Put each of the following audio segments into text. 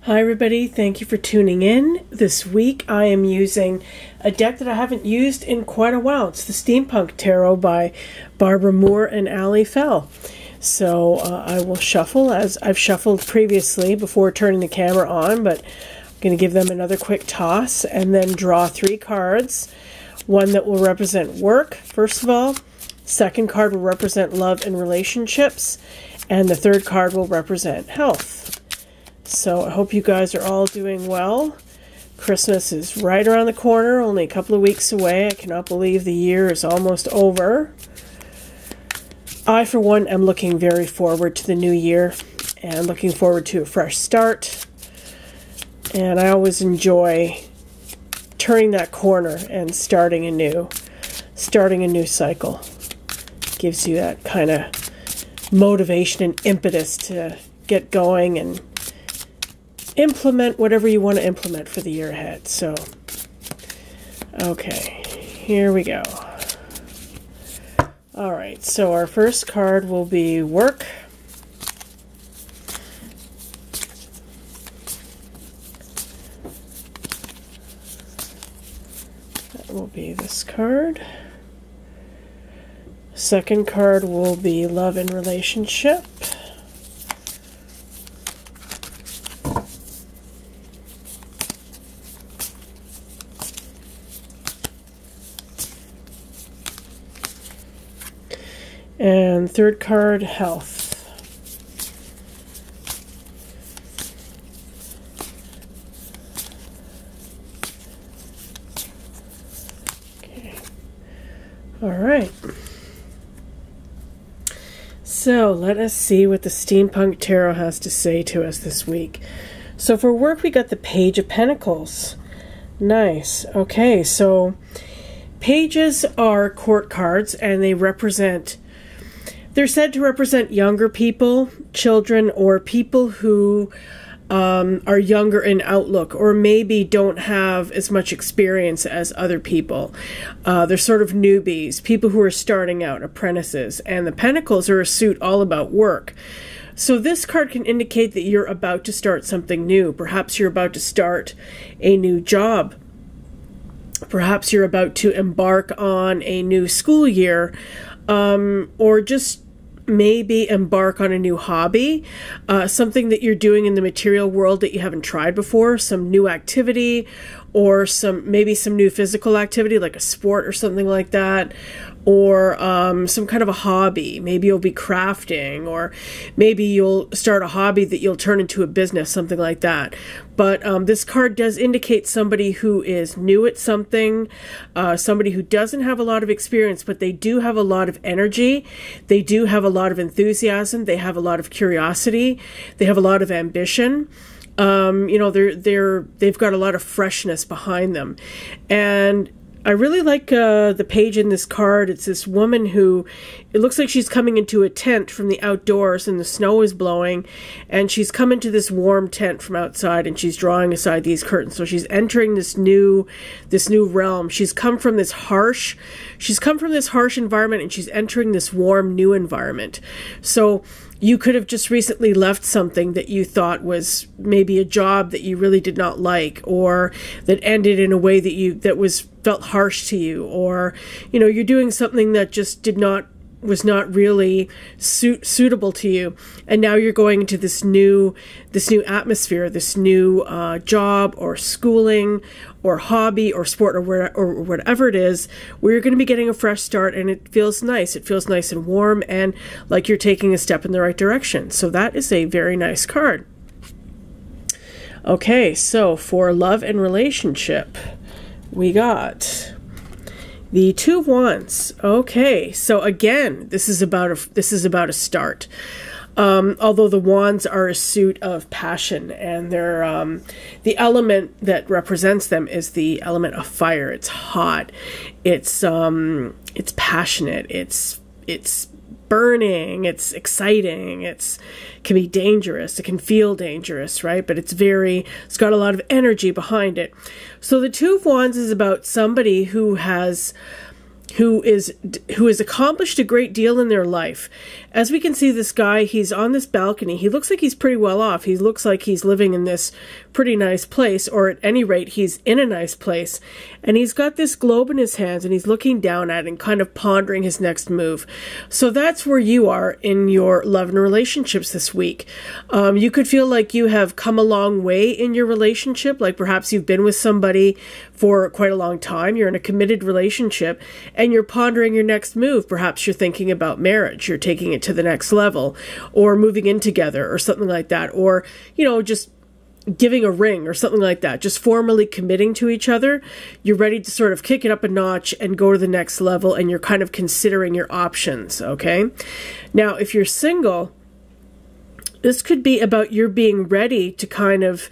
Hi everybody, thank you for tuning in. This week I am using a deck that I haven't used in quite a while. It's the Steampunk Tarot by Barbara Moore and Ali Fell. So I will shuffle as I've shuffled previously before turning the camera on, but I'm going to give them another quick toss and then draw 3 cards. One that will represent work, first of all. Second card will represent love and relationships. And the third card will represent health. So I hope you guys are all doing well. Christmas is right around the corner, only a couple of weeks away. I cannot believe the year is almost over. I, for one, am looking very forward to the new year and looking forward to a fresh start. And I always enjoy turning that corner and starting a new cycle. Gives you that kind of motivation and impetus to get going and implement whatever you want to implement for the year ahead. So, okay, here we go. All right, so our first card will be work. That will be this card. Second card will be love and relationship. And third card, health. Okay. All right. So let us see what the Steampunk Tarot has to say to us this week. So for work, we got the Page of Pentacles. Nice. Okay, so pages are court cards, and they represent... They're said to represent younger people, children, or people who are younger in outlook or maybe don't have as much experience as other people. They're sort of newbies, people who are starting out, apprentices. And the Pentacles are a suit all about work. So this card can indicate that you're about to start something new. Perhaps you're about to start a new job. Perhaps you're about to embark on a new school year, or just maybe embark on a new hobby, something that you're doing in the material world that you haven't tried before, some new activity, or maybe some new physical activity like a sport or something like that, or some kind of a hobby. Maybe you'll be crafting, or maybe you'll start a hobby that you'll turn into a business, something like that. But this card does indicate somebody who is new at something, somebody who doesn't have a lot of experience, but they do have a lot of energy. They do have a lot of enthusiasm. They have a lot of curiosity. They have a lot of ambition. You know, they've got a lot of freshness behind them. And I really like the page in this card. It's this woman who, it looks like she's coming into a tent from the outdoors and the snow is blowing, and she's come into this warm tent from outside and she's drawing aside these curtains. So she's entering this new realm. She's come from this harsh environment and she's entering this warm new environment. So you could have just recently left something that you thought was maybe a job that you really did not like, or that ended in a way that felt harsh to you, or you know, you're doing something that just was not really suitable to you, and now you're going into this new atmosphere, this new job or schooling or hobby or sport or whatever it is, where you're going to be getting a fresh start, and it feels nice. It feels nice and warm and like you're taking a step in the right direction. So that is a very nice card. Okay, so for love and relationship, we got the Two of Wands. Okay, so again, this is about a start. Although the wands are a suit of passion, and they're the element that represents them is the element of fire. It's hot. It's passionate. It's burning. It's exciting. It can be dangerous. It can feel dangerous, right? But it's got a lot of energy behind it. So the Two of Wands is about somebody who has who has accomplished a great deal in their life. As we can see, this guy, he's on this balcony. He looks like he's pretty well off. He looks like he's living in this pretty nice place, or at any rate, he's in a nice place. And he's got this globe in his hands, and he's looking down at it and kind of pondering his next move. So that's where you are in your love and relationships this week. You could feel like you have come a long way in your relationship, like perhaps you've been with somebody for quite a long time. You're in a committed relationship, and you're pondering your next move. Perhaps you're thinking about marriage. You're taking it to the next level, or moving in together, or something like that. Or, just giving a ring or something like that. Just formally committing to each other. You're ready to sort of kick it up a notch and go to the next level, and you're kind of considering your options, okay? Now, if you're single, this could be about your being ready to kind of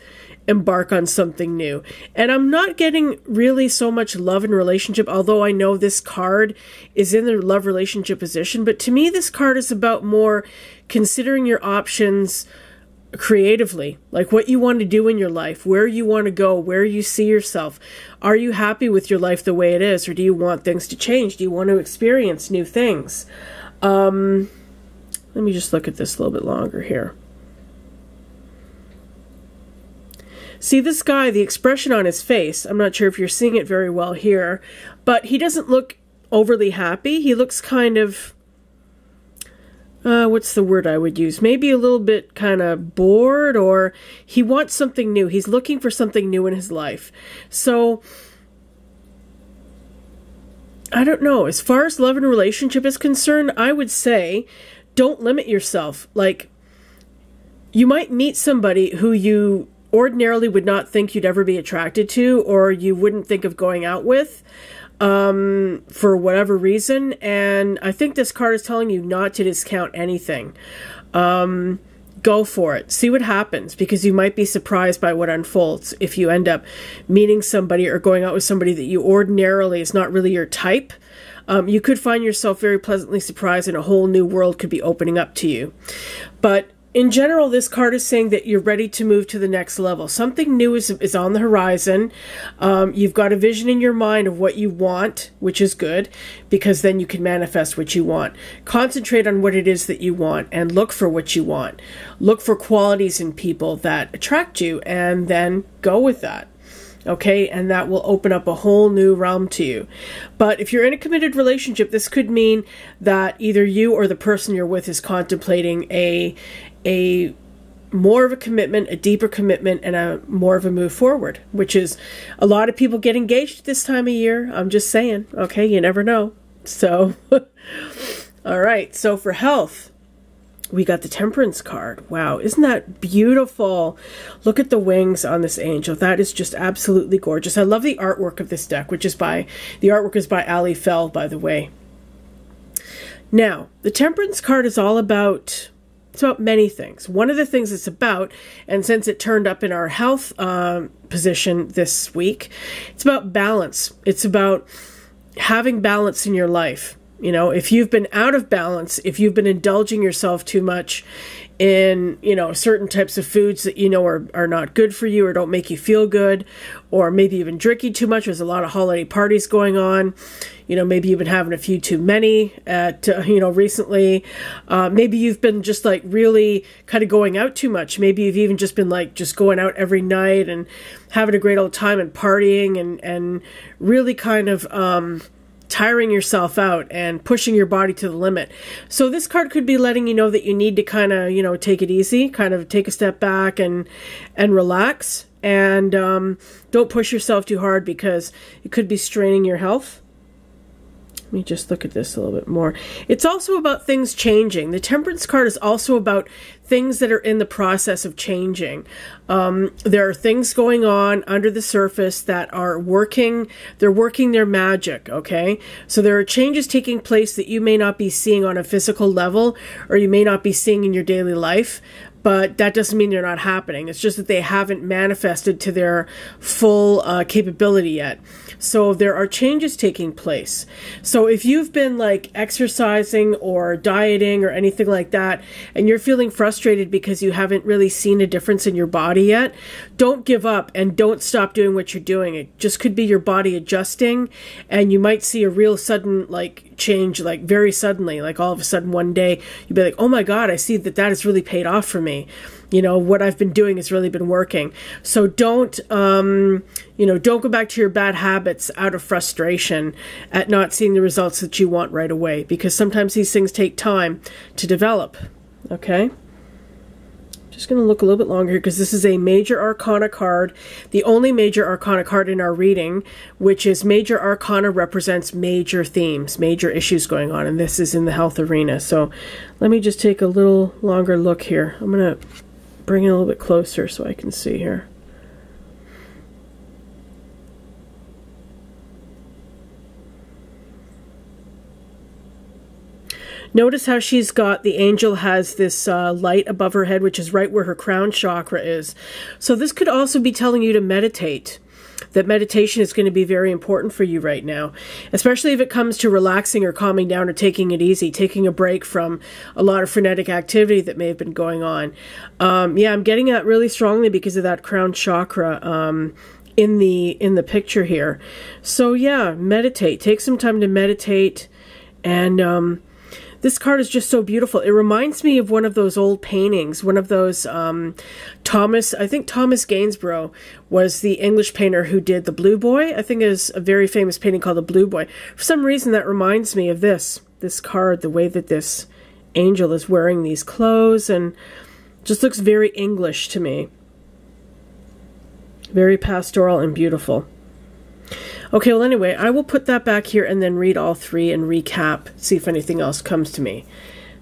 embark on something new. And I'm not getting really so much love and relationship, although I know this card is in the love relationship position. But to me, this card is about more considering your options creatively, like what you want to do in your life, where you want to go, where you see yourself. Are you happy with your life the way it is, or do you want things to change? Do you want to experience new things? Let me just look at this a little bit longer here. See, this guy, the expression on his face, I'm not sure if you're seeing it very well here, but he doesn't look overly happy. He looks kind of, what's the word I would use? Maybe a little bit kind of bored, or he wants something new. He's looking for something new in his life. So, I don't know. As far as love and relationship is concerned, I would say don't limit yourself. Like, you might meet somebody who you ordinarily would not think you'd ever be attracted to, or you wouldn't think of going out with for whatever reason. And I think this card is telling you not to discount anything. Go for it. See what happens, because you might be surprised by what unfolds if you end up meeting somebody or going out with somebody that you ordinarily is not really your type. You could find yourself very pleasantly surprised, and a whole new world could be opening up to you. But in general, this card is saying that you're ready to move to the next level. Something new is on the horizon. You've got a vision in your mind of what you want, which is good, because then you can manifest what you want. Concentrate on what it is that you want, and look for what you want. Look for qualities in people that attract you, and then go with that. Okay, and that will open up a whole new realm to you. But if you're in a committed relationship, this could mean that either you or the person you're with is contemplating a more of a commitment, a deeper commitment, and a more of a move forward, which is a lot of people get engaged this time of year. I'm just saying, okay, you never know. So, all right, so for health, we got the Temperance card. Wow, isn't that beautiful? Look at the wings on this angel. That is just absolutely gorgeous. I love the artwork of this deck, the artwork is by Ali Fell, by the way. Now, the Temperance card is all about, it's about many things. One of the things it's about, and since it turned up in our health position this week, it's about balance. It's about having balance in your life. You know, if you've been out of balance, if you've been indulging yourself too much in, certain types of foods that are not good for you or don't make you feel good, or maybe you've been drinking too much, there's a lot of holiday parties going on, maybe you've been having a few too many recently, maybe you've been just like really kind of going out too much, maybe you've even just been like just going out every night and having a great old time and partying and really kind of tiring yourself out and pushing your body to the limit. So this card could be letting you know that you need to kind of, take it easy, kind of take a step back and relax, and don't push yourself too hard, because it could be straining your health. Let me just look at this a little bit more. It's also about things changing. The Temperance card is also about things that are in the process of changing. There are things going on under the surface that are working. They're working their magic, okay? So there are changes taking place that you may not be seeing on a physical level, or you may not be seeing in your daily life, but that doesn't mean they're not happening. It's just that they haven't manifested to their full capability yet. So there are changes taking place. So if you've been like exercising or dieting or anything like that, and you're feeling frustrated because you haven't really seen a difference in your body yet, don't give up and don't stop doing what you're doing. It just could be your body adjusting, and you might see a real sudden like change, like very suddenly, like all of a sudden one day you'd be like, oh my God, I see that has really paid off for me. You know, what I've been doing has really been working. So don't, don't go back to your bad habits out of frustration at not seeing the results that you want right away, because sometimes these things take time to develop. Okay? Just going to look a little bit longer here because this is a Major Arcana card, the only Major Arcana card in our reading, which is Major Arcana represents major themes, major issues going on, and this is in the health arena. So let me just take a little longer look here. I'm going to bring it a little bit closer so I can see here. Notice how she's got, the angel has this light above her head, which is right where her crown chakra is. So this could also be telling you to meditate. That meditation is going to be very important for you right now, especially if it comes to relaxing or calming down or taking it easy, taking a break from a lot of frenetic activity that may have been going on. Yeah, I'm getting that really strongly because of that crown chakra in the picture here. So yeah, meditate. Take some time to meditate. And this card is just so beautiful. It reminds me of one of those old paintings, one of those I think Thomas Gainsborough was the English painter who did the Blue Boy. I think it is a very famous painting called the Blue Boy. For some reason that reminds me of this card, the way that this angel is wearing these clothes, and just looks very English to me. Very pastoral and beautiful. Okay, well anyway, I will put that back here and then read all three and recap, see if anything else comes to me.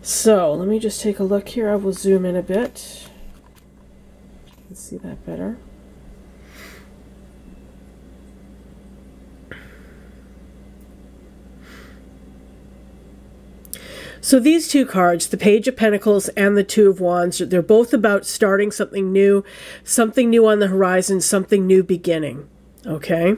So, let me just take a look here. I will zoom in a bit. You can see that better. So these two cards, the Page of Pentacles and the Two of Wands, they're both about starting something new on the horizon, something new beginning. Okay?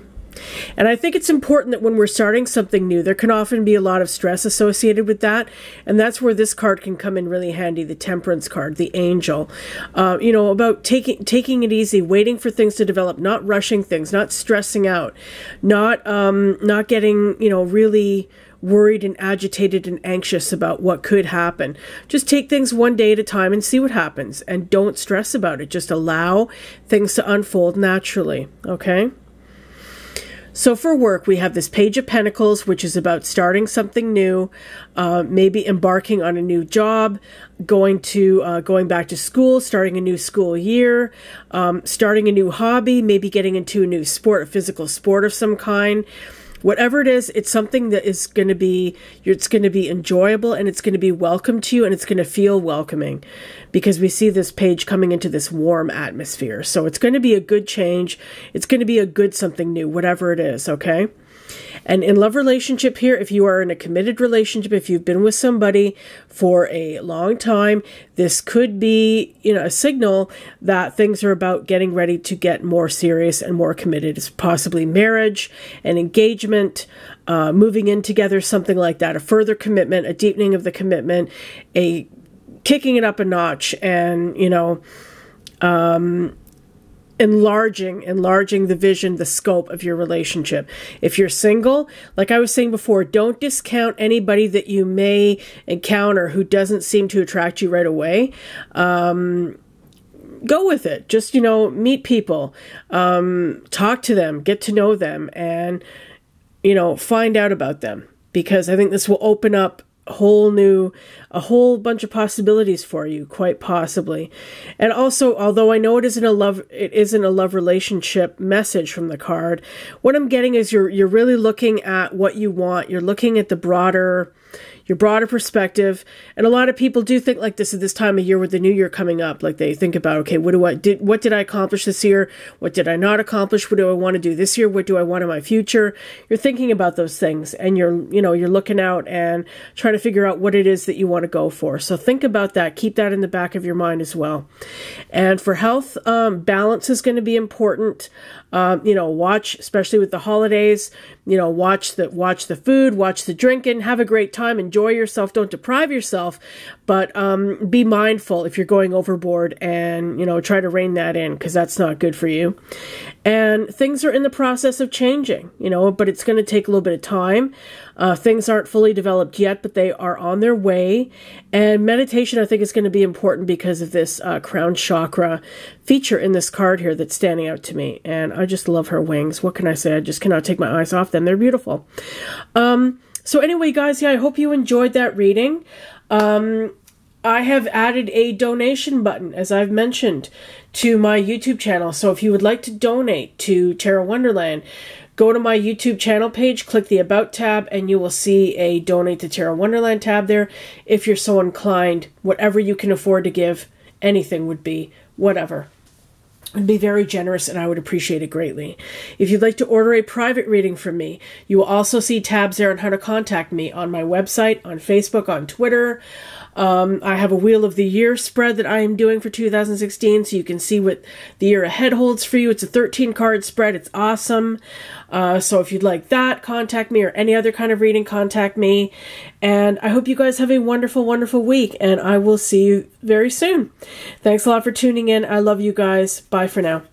And I think it's important that when we're starting something new, there can often be a lot of stress associated with that. And that's where this card can come in really handy, the Temperance card, the Angel. About taking it easy, waiting for things to develop, not rushing things, not stressing out, not getting, really worried and agitated and anxious about what could happen. Just take things one day at a time and see what happens. And don't stress about it. Just allow things to unfold naturally. Okay? So for work, we have this Page of Pentacles, which is about starting something new, maybe embarking on a new job, going back to school, starting a new school year, starting a new hobby, maybe getting into a new sport, a physical sport of some kind. Whatever it is, it's something that is going to be, it's going to be enjoyable, and it's going to be welcome to you, and it's going to feel welcoming, because we see this page coming into this warm atmosphere. So it's going to be a good change. It's going to be a good something new, whatever it is, okay? And in love relationship here, if you are in a committed relationship, if you've been with somebody for a long time, this could be, a signal that things are about getting ready to get more serious and more committed. It's possibly marriage, an engagement, moving in together, something like that, a further commitment, a deepening of the commitment, a kicking it up a notch, and, enlarging the vision, the scope of your relationship. If you're single, like I was saying before, don't discount anybody that you may encounter who doesn't seem to attract you right away. Go with it. Just, meet people, talk to them, get to know them, and, find out about them, because I think this will open up a whole bunch of possibilities for you, quite possibly. And also, although I know it isn't a love relationship message from the card, what I'm getting is you're really looking at what you want. You're looking at the broader your broader perspective. And a lot of people do think like this at this time of year with the new year coming up. Like they think about, okay, what did I accomplish this year? What did I not accomplish? What do I want to do this year? What do I want in my future? You're thinking about those things, and you're looking out and trying to figure out what it is that you want to go for. So think about that. Keep that in the back of your mind as well. And for health, balance is going to be important. Watch, especially with the holidays, watch the food, watch the drinking, have a great time, enjoy yourself, don't deprive yourself, but be mindful if you're going overboard, and, try to rein that in, because that's not good for you. And things are in the process of changing, but it's going to take a little bit of time. Things aren't fully developed yet, but they are on their way. And meditation, I think, is going to be important because of this crown chakra feature in this card here that's standing out to me. And I just love her wings. What can I say? I just cannot take my eyes off them. They're beautiful. So anyway, guys, I hope you enjoyed that reading. I have added a donation button, as I've mentioned, to my YouTube channel. So if you would like to donate to Tarot Wonderland, go to my YouTube channel page, click the About tab, and you will see a Donate to Tarot Wonderland tab there. If you're so inclined, whatever you can afford to give, anything would be, whatever. I'd be very generous, and I would appreciate it greatly. If you'd like to order a private reading from me, you will also see tabs there on how to contact me on my website, on Facebook, on Twitter. I have a Wheel of the Year spread that I am doing for 2016, so you can see what the year ahead holds for you. It's a 13-card spread. It's awesome. So if you'd like that, contact me, or any other kind of reading, contact me. And I hope you guys have a wonderful, wonderful week, and I will see you very soon. Thanks a lot for tuning in. I love you guys. Bye for now.